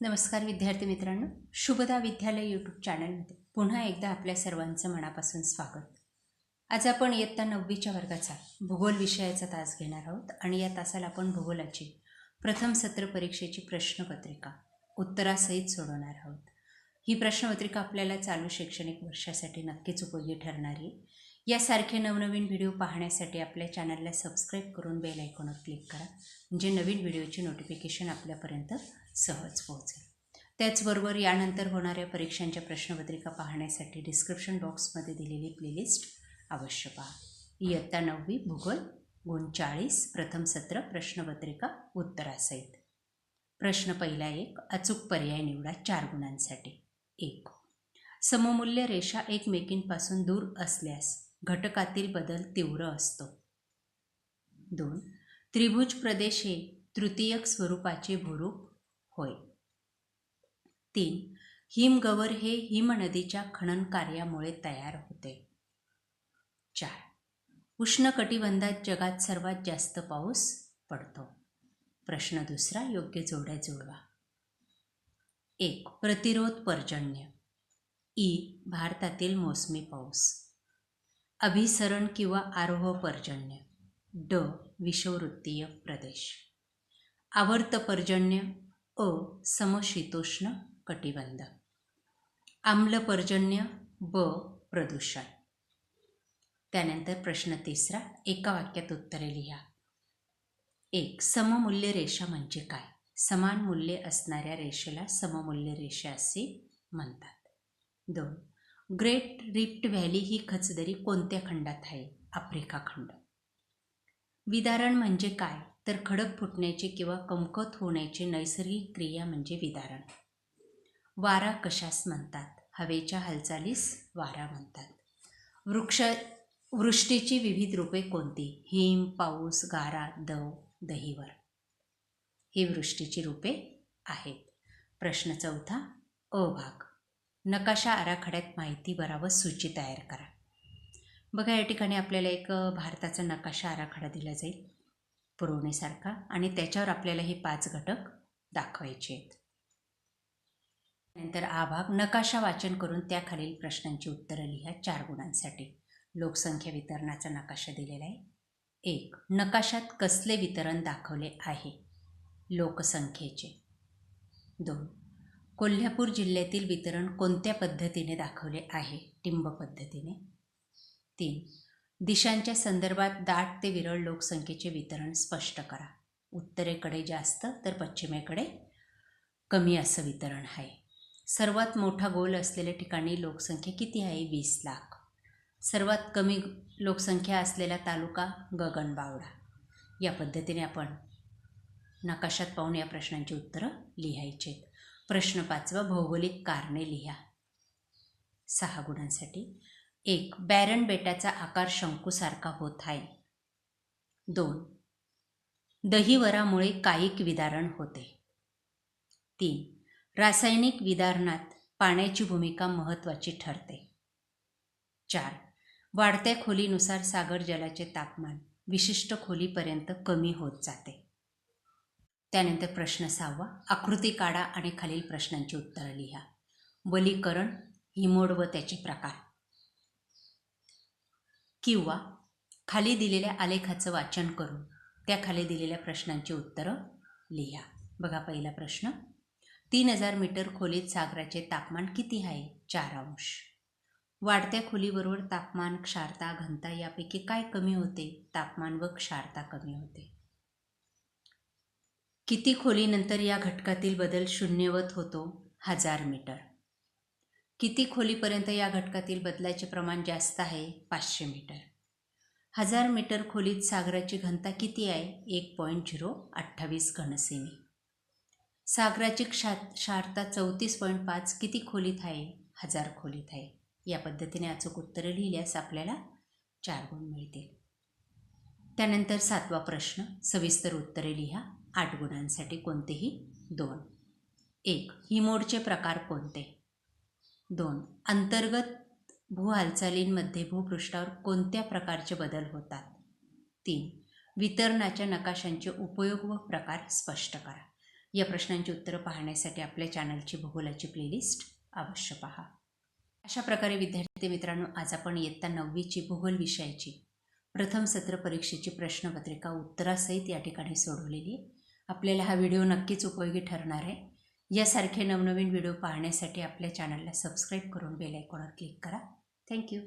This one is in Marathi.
नमस्कार विद्यार्थी मित्रांनो, शुभदा विद्यालय यूट्यूब चॅनलमध्ये पुन्हा एकदा आपल्या सर्वांचं मनापासून स्वागत. आज आपण इयत्ता 9वीच्या वर्गाचा भूगोल विषयाचा तास घेणार आहोत आणि या तासाला आपण भूगोलाची प्रथम सत्र परीक्षेची प्रश्नपत्रिका उत्तरासहित सोडवणार आहोत. ही प्रश्नपत्रिका आपल्याला चालू शैक्षणिक वर्षासाठी नक्कीच उपयोगी ठरणार आहे. यासारखे नवनवीन व्हिडिओ पाहण्यासाठी आपल्या चॅनलला सबस्क्राईब करून बेल आयकॉनवर क्लिक करा, म्हणजे नवीन व्हिडिओची नोटिफिकेशन आपल्यापर्यंत सहज पोहोचेल. त्याचबरोबर यानंतर होणाऱ्या परीक्षांच्या प्रश्नपत्रिका पाहण्यासाठी डिस्क्रिप्शन बॉक्समध्ये दिलेली प्लेलिस्ट अवश्य पहा. इयत्ता 9वी भूगोल गुण 40 प्रथम सत्र प्रश्नपत्रिका उत्तरासहित. प्रश्न पहिला 1. अचूक पर्याय निवडा 4 गुणांसाठी. 1. सममूल्य रेषा एकमेकींपासून दूर असल्यास घटकातील बदल तीव्र असतो. 2. त्रिभुज प्रदेश हे तृतीयक स्वरूपाचे भूरूप होय. 3. हिमगवर हे हिमनदीच्या खनन कार्यामुळे तयार होते. 4. उष्णकटिबंधात जगात सर्वात जास्त पाऊस पडतो. प्रश्न दुसरा, योग्य जोड्या जुळवा. 1. प्रतिरोध पर्जन्य. ई. भारतातील मोसमी पाऊस. अभिसरण किंवा आरोह पर्जन्य. ड. विषुववृत्तीय प्रदेश. आवर्त पर्जन्य. अ. समशीतोष्ण कटिबंध. आम्ल पर्जन्य. ब. प्रदूषण. त्यानंतर प्रश्न तिसरा, एका वाक्यात उत्तरे लिहा. 1. सममूल्य रेषा म्हणजे काय? समान मूल्ये असणाऱ्या रेषेला सममूल्य रेषा असे म्हणतात. 2. ग्रेट रिफ्ट व्हॅली ही खचदरी कोणत्या खंडात आहे? आफ्रिका खंड. विदारण म्हणजे काय? तर खडक फुटण्याची किंवा कमकुवत होण्याची नैसर्गिक क्रिया म्हणजे विदारण. वारा कशास म्हणतात? हवेच्या हालचालीस वारा म्हणतात. वृष्टीची विविध रूपे कोणती? हिम, पाऊस, गारा, दव, दहिवर. ही वृष्टीची रूपे आहेत. प्रश्न चौथा, अ भाग. नकाशा आराखड्यात माहिती भरा व सूची तयार करा. बघा, या ठिकाणी आपल्याला एक भारताचा नकाशा आराखडा दिला जाईल पुरवणीसारखा, आणि त्याच्यावर आपल्याला हे 5 घटक दाखवायचे आहेत. नंतर आ भाग. नकाशा वाचन करून त्याखालील प्रश्नांची उत्तरं लिहा 4 गुणांसाठी. लोकसंख्या वितरणाचा नकाशा दिलेला आहे. 1. नकाशात कसले वितरण दाखवले आहे? लोकसंख्येचे. 2. कोल्हापूर जिल्ह्यातील वितरण कोणत्या पद्धतीने दाखवले आहे? टिंब पद्धतीने. 3. दिशांच्या संदर्भात दाट ते विरळ लोकसंख्येचे वितरण स्पष्ट करा. उत्तरेकडे जास्त तर पश्चिमेकडे कमी असं वितरण आहे. सर्वात मोठा गोल असलेल्या ठिकाणी लोकसंख्या किती आहे? 20 लाख. सर्वात कमी लोकसंख्या असलेला तालुका गगनबावडा. या पद्धतीने आपण नकाशात पाहून या प्रश्नांची उत्तरं लिहायची आहेत. प्रश्न 5, भौगोलिक कारणे लिहा 6 गुणांसाठी. 1. बॅरन बेटाचा आकार शंकूसारखा होत आहे. 2. दहिवरामुळे कायिक विदारण होते. 3. रासायनिक विदारणात पाण्याची भूमिका महत्त्वाची ठरते. 4. वाढत्या खोलीनुसार सागर जलाचे तापमान विशिष्ट खोलीपर्यंत कमी होत जाते. त्यानंतर प्रश्न 6, आकृती काढा आणि खालील प्रश्नांची उत्तरं लिहा. वलीकरण, हिमोड व त्याचे प्रकार. किंवा खाली दिलेल्या आलेखाचं वाचन करून त्या खाली दिलेल्या प्रश्नांची उत्तरं लिहा. बघा, पहिला प्रश्न. 3000 मीटर खोलीत सागराचे तापमान किती आहे? 4 अंश. वाढत्या खोलीबरोबर तापमान, क्षारता, घनता यापैकी काय कमी होते? तापमान व क्षारता कमी होते. किती खोलीनंतर या घटकातील बदल शून्यवत होतो? 1000 मीटर. किती खोलीपर्यंत या घटकातील बदलाचे प्रमाण जास्त आहे? 500 मीटर. 1000 मीटर खोलीत सागराची घनता किती आहे? 1.028 घनसेमी. सागराची क्षारता 34.5 किती खोलीत आहे? 1000 खोलीत आहे. या पद्धतीने अचूक उत्तरं लिहिल्यास आपल्याला 4 गुण मिळतील. त्यानंतर 7वा प्रश्न, सविस्तर उत्तरे लिहा 8 गुणांसाठी, कोणतेही 2. 1. हिमोडचे प्रकार कोणते? 2. अंतर्गत भूहालचालींमध्ये भूपृष्ठावर कोणत्या प्रकारचे बदल होतात? 3. वितरणाच्या नकाशांचे उपयोग व प्रकार स्पष्ट करा. या प्रश्नांची उत्तरं पाहण्यासाठी आपल्या चॅनलची भूगोलाची प्लेलिस्ट अवश्य पहा. अशा प्रकारे विद्यार्थी मित्रांनो, आज आपण इयत्ता 9वीची भूगोल विषयाची प्रथम सत्र परीक्षेची प्रश्नपत्रिका उत्तरासहित या ठिकाणी सोडवलेली. आपल्याला हा व्हिडिओ नक्कीच उपयोगी ठरणार आहे. यासारखे नवनवीन व्हिडिओ पाहण्यासाठी आपल्या चॅनलला सबस्क्राईब करून बेल आयकॉनवर क्लिक करा. थँक्यू.